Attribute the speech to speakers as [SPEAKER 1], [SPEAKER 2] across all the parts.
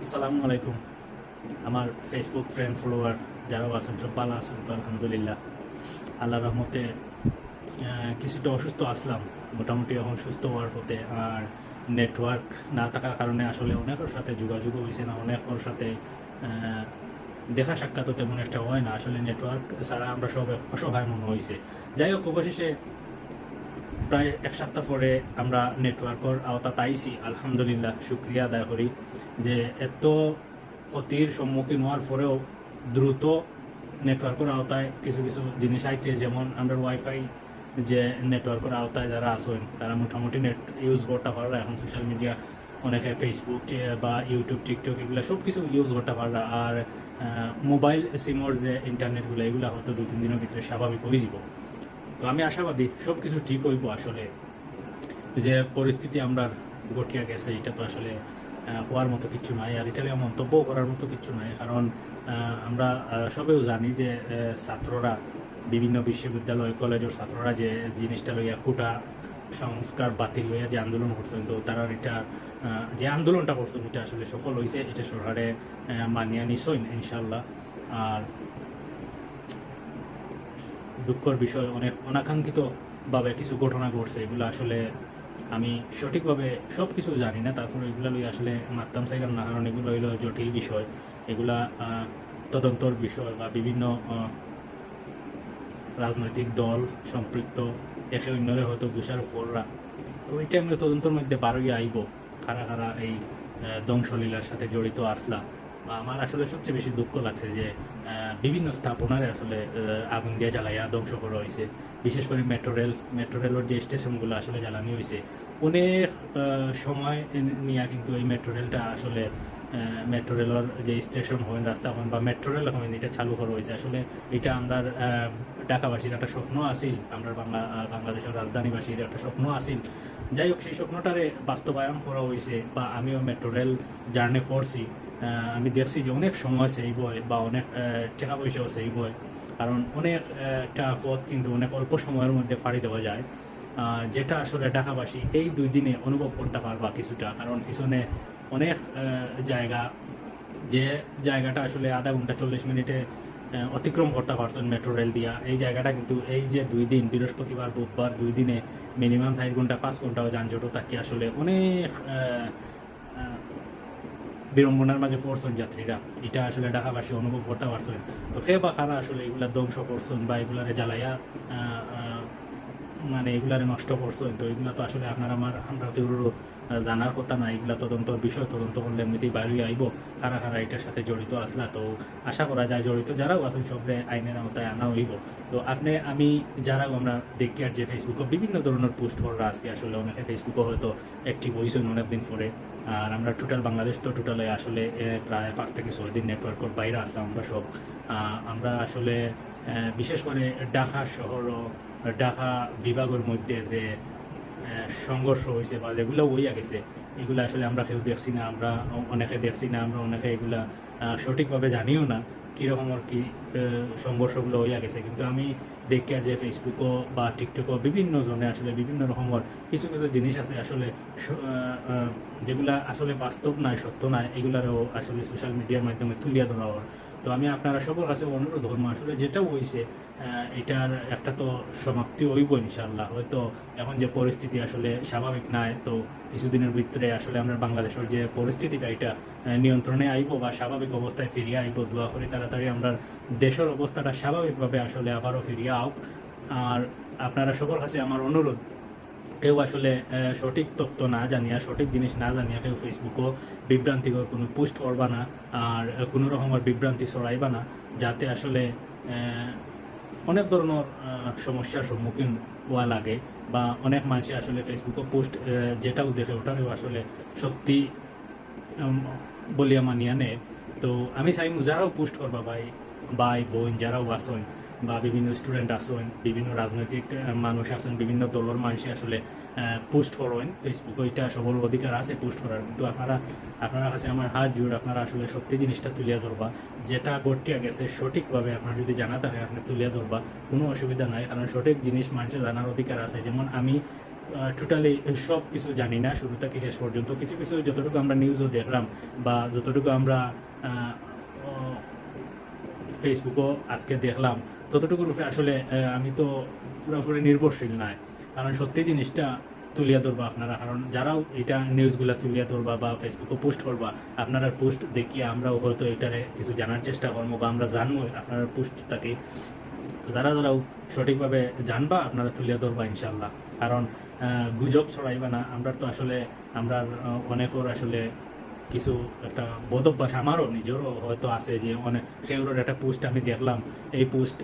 [SPEAKER 1] আসসালামু আলাইকুম। আমার ফেসবুক ফ্রেন্ড ফলোয়ার যারাও আছেন সব ভালো আছেন তো আলহামদুলিল্লাহ। আল্লাহর রহমতে কিছুটা অসুস্থ আসলাম, মোটামুটি এখন সুস্থ হওয়ার পথে। আর নেটওয়ার্ক না থাকার কারণে আসলে অনেকের সাথে যোগাযোগও হয়েছে না, অনেকের সাথে আহ, দেখা সাক্ষাৎও তেমন একটা হয় না। আসলে নেটওয়ার্ক ছাড়া আমরা সব অসহায় মনে হয়েছে। যাই হোক, অবশেষে প্রায় এক সপ্তাহ পরে আমরা নেটওয়ার্কের আওতা তাইছি, আলহামদুলিল্লাহ। শুক্রিয়া আদায় করি যে এত ক্ষতির সম্মুখীন হওয়ার পরেও দ্রুত নেটওয়ার্কের আওতায় কিছু কিছু জিনিস আইছে। যেমন আমরা ওয়াইফাই যে নেটওয়ার্কের আওতায় যারা আসেন তারা মোটামুটি নেট ইউজ করতে পাররা। এখন সোশ্যাল মিডিয়া অনেকে ফেসবুক বা ইউটিউব টিকটক এগুলো সব কিছু ইউজ করতে পাররা। আর মোবাইল সিমর যে ইন্টারনেটগুলো এগুলো হয়তো 2-3 দিনের ভিতরে স্বাভাবিক হয়ে যাব। তো আমি আশাবাদী সব কিছু ঠিক হইব। আসলে যে পরিস্থিতি আমরা গঠিয়া গেছে এটা তো আসলে হওয়ার মতো কিছু নাই, আর এটা নিয়ে মন্তব্য করার মতো কিছু নাই। কারণ আমরা সবেও জানি যে ছাত্ররা বিভিন্ন বিশ্ববিদ্যালয় কলেজের ছাত্ররা যে জিনিসটা লইয়া কোটা সংস্কার বাতিল লইয়া যে আন্দোলন করছেন, তো তারা এটা যে আন্দোলনটা করছেন এটা আসলে সফল হয়েছে, এটা সরকারে মানিয়া নিছইন ইনশাল্লাহ। আর দুঃখের বিষয় অনেক অনাকাঙ্ক্ষিতভাবে কিছু ঘটনা ঘটছে, এগুলো আসলে আমি সঠিকভাবে সব কিছু জানি না। তারপর এগুলো লই আসলে মারতাম চাইলাম না, কারণ এগুলো হইলো জটিল বিষয়। এগুলা তদন্তর বিষয় বা বিভিন্ন রাজনৈতিক দল সম্পৃক্ত একে অন্যরে হয়তো দোষারোপরা। তো ওই টাইমে তদন্তের মধ্যে বারোই আইব কারা কারা এই ধ্বংসলীলার সাথে জড়িত আসলা। বা আমার আসলে সবচেয়ে বেশি দুঃখ লাগছে যে বিভিন্ন স্থাপনারে আসলে আগুন দিয়ে জ্বালাইয়া ধ্বংস করা হয়েছে। বিশেষ করে মেট্রো রেলের যে স্টেশনগুলো আসলে জ্বালানি হয়েছে অনেক সময় নিয়ে, কিন্তু এই মেট্রো রেলটা আসলে মেট্রো রেলের যে স্টেশন হন, রাস্তা হন বা মেট্রো রেল হন, এটা চালু করা হয়েছে। আসলে এটা আমরা ঢাকাবাসীর একটা স্বপ্ন আসিল, আমরা বাংলাদেশের রাজধানীবাসীর একটা স্বপ্ন আসিল। যাই হোক, সেই স্বপ্নটারে বাস্তবায়ন করা হয়েছে বা আমিও মেট্রো রেল জার্নি করছি। আমি দেখছি যে অনেক সময় সেই বয় বা অনেক টাকা পয়সাও সেই বয়, কারণ অনেকটা পথ কিন্তু অনেক অল্প সময়ের মধ্যে পাড়ি দেওয়া যায়, যেটা আসলে ঢাকাবাসী এই 2 দিনে অনুভব করতে পারবা কিছুটা। কারণ পিছনে অনেক জায়গা, যে জায়গাটা আসলে আধা ঘন্টা 40 মিনিটে অতিক্রম করতে পারছেন মেট্রো রেল দিয়া, এই জায়গাটা কিন্তু এই যে 2 দিন বৃহস্পতিবার বুধবার 2 দিনে মিনিমাম 4 ঘন্টা 5 ঘন্টাও যানজটও থাকি। আসলে অনেক বিড়ম্বনার মাঝে পড়ছেন যাত্রীরা, এটা আসলে ঢাকাবাসী অনুভব করতে পারছেন। তো সে বা কারা আসলে এগুলা ধ্বংস করছেন বা এগুলারে জ্বালাইয়া মানে এগুলারে নষ্ট করছেন, তো এগুলা তো আসলে আমরা কেউ জানার কথা না। এগুলা তদন্তর বিষয়, তদন্ত করলে এমনিতেই বাইরে আইব কারা কারা এটার সাথে জড়িত আসলা। তো আশা করা যায় জড়িত যারাও আছেন সবরে আইনের আওতায় আনা হইব। তো আমি যারাও আমরা দেখি আর যে ফেসবুকে বিভিন্ন ধরনের পোস্ট করা আজকে, আসলে অনেকে ফেসবুকে হয়তো অ্যাক্টিভ হয়েছেন অনেকদিন পরে। আর আমরা টোটাল বাংলাদেশ তো টোটালে আসলে প্রায় 5 থেকে 6 দিন নেটওয়ার্কের বাইরে আসলাম আমরা সব। আমরা আসলে বিশেষ করে ঢাকা শহর ও ঢাকা বিভাগের মধ্যে যে সংঘর্ষ হয়েছে বা যেগুলো হইয়া গেছে, এগুলো আসলে আমরা কেউ দেখছি না, আমরা অনেকে দেখছি না, আমরা অনেকে এগুলা সঠিকভাবে জানিও না কীরকমের কী সংঘর্ষগুলো হইয়া গেছে। কিন্তু আমি দেখি যে ফেসবুকও বা টিকটকও বিভিন্ন জনে আসলে বিভিন্ন রকমের কিছু কিছু জিনিস আছে আসলে যেগুলা আসলে বাস্তব নাই, সত্য নাই, এগুলারও আসলে সোশ্যাল মিডিয়ার মাধ্যমে তুলিয়া ধরা হয়। তো আমি আপনারা সবার কাছে অনুরোধ করবো, আসলে যেটা হয়েছে এটার একটা তো সমাপ্তি হইব ইনশাল্লাহ। হয়তো এখন যে পরিস্থিতি আসলে স্বাভাবিক নাই, তো কিছুদিনের ভিতরে আসলে আমরা বাংলাদেশের যে পরিস্থিতিটা এটা নিয়ন্ত্রণে আইব বা স্বাভাবিক অবস্থায় ফিরিয়ে আইব। দোয়া করি তাড়াতাড়ি আমরা দেশের অবস্থাটা স্বাভাবিকভাবে আসলে আবারও ফিরিয়ে আউক। আর আপনারা সবার কাছে আমার অনুরোধ, কেউ আসলে সঠিক তথ্য না জানিয়া, সঠিক জিনিস না জানিয়া কেউ ফেসবুকও বিভ্রান্তিকর কোনো পোস্ট করবা না, আর কোনো রকমের বিভ্রান্তি ছড়াইবা না, যাতে আসলে অনেক ধরনের সমস্যার সম্মুখীন হওয়া লাগে। বা অনেক মানুষে আসলে ফেসবুকে পোস্ট যেটাও দেখে ওটারও আসলে সত্যি বলিয়া মানিয়া নেয়। তো আমি চাই যারাও পোস্ট করবা ভাই বোন যারাও আসেন বা বিভিন্ন স্টুডেন্ট আসেন, বিভিন্ন রাজনৈতিক মানুষ আছেন, বিভিন্ন দলের মানুষই আসলে পোস্ট করেন ফেসবুকে, এটা সবার অধিকার আছে পোস্ট করার। কিন্তু আপনারা কাছে আমার হাত জোড়, আপনারা আসলে সত্যি জিনিসটা তুলিয়া ধরবা, যেটা ঘটিয়া গেছে সঠিকভাবে আপনার যদি জানা থাকে আপনি তুলিয়া ধরবা, কোনো অসুবিধা নাই। কারণ সঠিক জিনিস মানুষের জানার অধিকার আছে। যেমন আমি টোটালি সব কিছু জানি না শুরু থেকে শেষ পর্যন্ত। কিছু কিছু যতটুকু আমরা নিউজও দেখলাম বা যতটুকু আমরা ফেসবুকও আজকে দেখলাম, ততটুকুর উপরে আসলে আমি তো পুরোপুরি নির্ভরশীল নয়। কারণ সত্যি জিনিসটা তুলিয়া ধরবা আপনারা, কারণ যারাও এটা নিউজগুলো তুলিয়া ধরবা বা ফেসবুকে পোস্ট করবা, আপনারা পোস্ট দেখিয়ে আমরাও হয়তো এটারে কিছু জানার চেষ্টা করবো বা আমরা জানবো আপনারা পোস্ট থাকি। তো যারাও সঠিকভাবে জানবা আপনারা তুলিয়া ধরবা ইনশাল্লাহ। কারণ গুজব ছড়াইবা না। আমরা তো আসলে আমরা অনেকের আসলে কিছু একটা বদ অভ্যাস আমারও নিজেরও হয়তো আছে, যে অনেক সেগুলোর একটা পোস্ট আমি দেখলাম, এই পোস্ট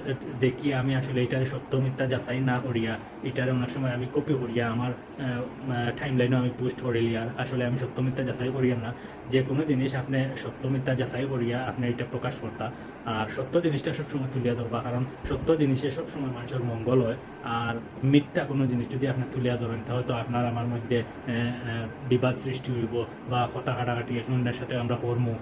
[SPEAKER 1] দেখিয়ে আমি আসলে এটার সত্য মিথ্যা যাচাই না করিয়া এটারে অনেক সময় আমি কপি করিয়া আমার টাইম লাইনেও আমি পোস্ট করিলি। আর আসলে আমি সত্য মিথ্যা যাচাই করিয়া না, যে কোনো জিনিস আপনি সত্য মিথ্যা যাচাই করিয়া আপনি এটা প্রকাশ করতা। আর সত্য জিনিসটা সবসময় তুলিয়া ধরবা, কারণ সত্য জিনিসে সবসময় মানুষের মঙ্গল হয়। আর মিথ্যা কোনো জিনিস যদি আপনি তুলিয়া ধরেন তাহলে তো আপনার আমার মধ্যে বিবাদ সৃষ্টি হইব বা কথা কাটাকাটি একজনের সাথে আমরা করবো।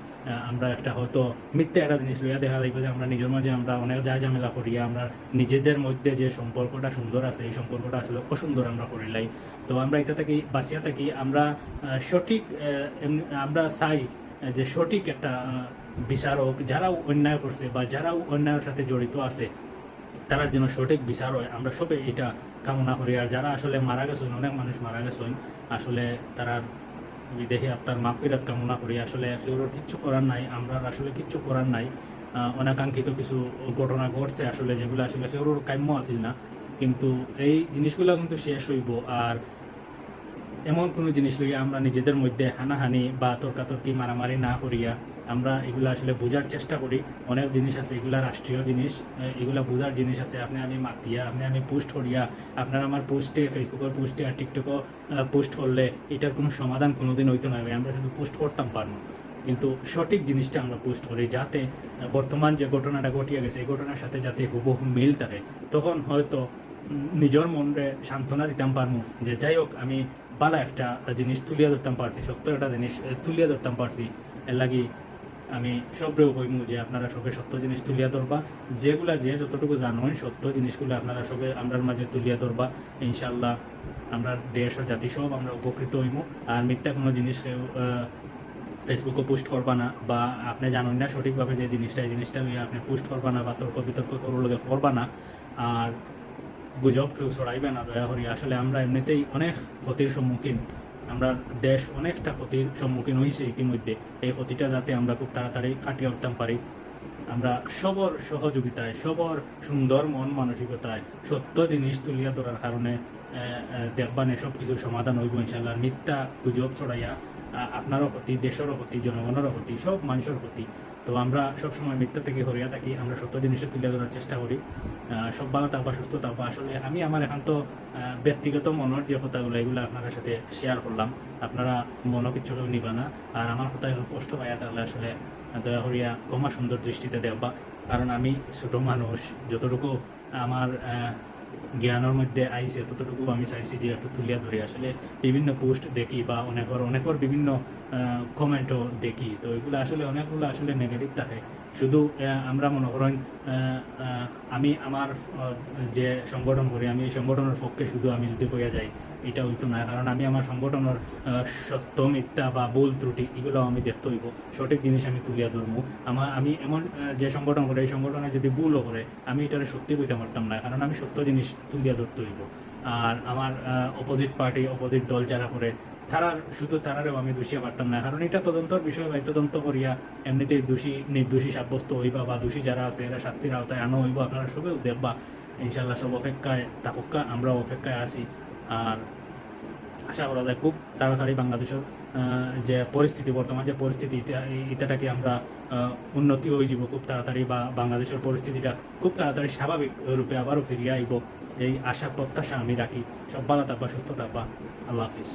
[SPEAKER 1] আমরা একটা হয়তো মিথ্যা একটা জিনিস লইয়া দেখা যাইব যে আমরা নিজের মাঝে আমরা অনেক যা ঝামেলা করিয়া আমরা নিজেদের মধ্যে যে সম্পর্কটা সুন্দর আছে এই সম্পর্কটা আসলে অসুন্দর আমরা করিলাই। তো আমরা এটা থেকে বাঁচিয়া থাকি, আমরা সঠিক আমরা চাই যে সঠিক একটা বিচারক যারাও অন্যায় করছে বা যারাও অন্যায়ের সাথে জড়িত আছে তারার জন্য সঠিক বিচার হয়, আমরা সবে এটা কামনা করি। আর যারা আসলে মারা গেছেন, অনেক মানুষ মারা গেছেন, আসলে তারা বিদেহী আত্মার মাগফিরাত কামনা করি। আসলে সেগুলোর কিচ্ছু করার নাই, আমরা আসলে কিচ্ছু করার নাই। অনাকাঙ্ক্ষিত কিছু ঘটনা ঘটছে আসলে, যেগুলো আসলে সেগুলোর কাম্য আছিল না, কিন্তু এই জিনিসগুলো কিন্তু শেষ হইব। আর এমন কোনো জিনিস লইয়া আমরা নিজেদের মধ্যে হানাহানি বা তর্কাতর্কি মারামারি না করিয়া আমরা এগুলো আসলে বোঝার চেষ্টা করি। অনেক জিনিস আছে এগুলা রাষ্ট্রীয় জিনিস, এগুলা বোঝার জিনিস আছে। আপনি আমি মাতিয়া, আপনি আমি পোস্ট করিয়া, আপনার আমার পোস্টে ফেসবুকের পোস্টে আর টিকটকও পোস্ট করলে এটার কোনো সমাধান কোনোদিন হইতো না। আমরা শুধু পোস্ট করতাম পারবো, কিন্তু সঠিক জিনিসটা আমরা পোস্ট করি, যাতে বর্তমান যে ঘটনাটা ঘটিয়ে গেছে এই ঘটনার সাথে যাতে হুবহু মিল থাকে। তখন হয়তো নিজের মনে সান্ত্বনা দিতাম পারবো যে যাই হোক আমি ভালো একটা জিনিস তুলিয়া ধরতাম পারছি, সত্য একটা জিনিস তুলিয়া ধরতাম পারছি। এর লাগি আমি সবরেও কইমু যে আপনারা সবে সত্য জিনিস তুলিয়া ধরবা, যেগুলা যে যতটুকু জানেন সত্য জিনিসগুলো আপনারা সবে আমরার মাঝে তুলিয়া ধরবা। ইনশাল্লাহ আমরা দেশ ও জাতি সব আমরা উপকৃত হইমু। আর মিথ্যা কোনো জিনিস কেউ ফেসবুকে পোস্ট করবা না, বা আপনি জানেন না সঠিকভাবে যে জিনিসটা এই জিনিসটা নিয়ে আপনি পোস্ট করবা না বা তর্ক বিতর্ক করবা না। আর গুজব কেউ ছড়াইবে না দয়া করি। আসলে আমরা এমনিতেই অনেক ক্ষতির সম্মুখীন, আমরা দেশ অনেকটা ক্ষতির সম্মুখীন হয়েছে ইতিমধ্যে। এই ক্ষতিটা যাতে আমরা খুব তাড়াতাড়ি কাটিয়ে উঠতে পারি, আমরা সবর সহযোগিতায়, সবর সুন্দর মন মানসিকতায় সত্য জিনিস তুলিয়া ধরার কারণে দেখবানে সব কিছুর সমাধান হইব ইনশাল্লাহ। মিথ্যা গুজব ছড়াইয়া আপনারও ক্ষতি, দেশেরও ক্ষতি, জনগণেরও ক্ষতি, সব মানুষের ক্ষতি। তো আমরা সবসময় মিথ্যা থেকে হরিয়া থাকি, আমরা সত্য জিনিসে তুলে ধরার চেষ্টা করি। সব ভালো থাকবা, সুস্থ থাকবা। আসলে আমি আমার এখন তো ব্যক্তিগত মনের যে কথাগুলো এগুলো আপনার সাথে শেয়ার করলাম, আপনারা মনও কিচ্ছু কেউ নিবা না। আর আমার কথায় কষ্ট পাইয়া তাহলে আসলে দয়া করিয়া কমা সুন্দর দৃষ্টিতে দেখবা। কারণ আমি ছোটো মানুষ, যতটুকু আমার জ্ঞানের মধ্যে আইছে ততটুকু আমি চাইছি যে একটু তুলিয়া ধরি। আসলে বিভিন্ন পোস্ট দেখি বা অনেকের বিভিন্ন কমেন্টও দেখি, তো এগুলো আসলে অনেকগুলো আসলে নেগেটিভ থাকে। শুধু আমরা মনে করেন আমি আমার যে সংগঠন করি, আমি এই সংগঠনের পক্ষে শুধু আমি যদি কইয়া যাই এটা হইতো না। কারণ আমি আমার সংগঠনের সত্য মিথ্যা বা ভুল ত্রুটি এগুলো আমি দেখতে হইব, সঠিক জিনিস আমি তুলিয়া ধরবো। আমি এমন যে সংগঠন করে এই সংগঠনে যদি ভুলও করে আমি এটারে সত্যি কইতে পারতাম না, কারণ আমি সত্য জিনিস তুলিয়া ধরতে হইব। আর আমার অপোজিট পার্টি, অপোজিট দল যারা করে তারারেও আমি দোষী পারতাম না, কারণ এটা তদন্তর বিষয়। বা তদন্ত করিয়া এমনিতেই নির্দোষী সাব্যস্ত হইবা বা দোষী যারা আছে এরা শাস্তির আওতায় আনো হইব। আপনারা সবেও দেখবা ইনশাল্লাহ, সব অপেক্ষায় থাকুকা, আমরাও অপেক্ষায় আছি। আর আশা করা যায় খুব তাড়াতাড়ি বাংলাদেশের যে পরিস্থিতি, বর্তমান যে পরিস্থিতি এটাকে আমরা উন্নতি হয়ে যাব খুব তাড়াতাড়ি, বা বাংলাদেশের পরিস্থিতিটা খুব তাড়াতাড়ি স্বাভাবিক রূপে আবারও ফিরিয়ে আইব, এই আশা প্রত্যাশা আমি রাখি। সব ভালো থাকবা, সুস্থ থাকবা। আল্লাহ হাফিজ।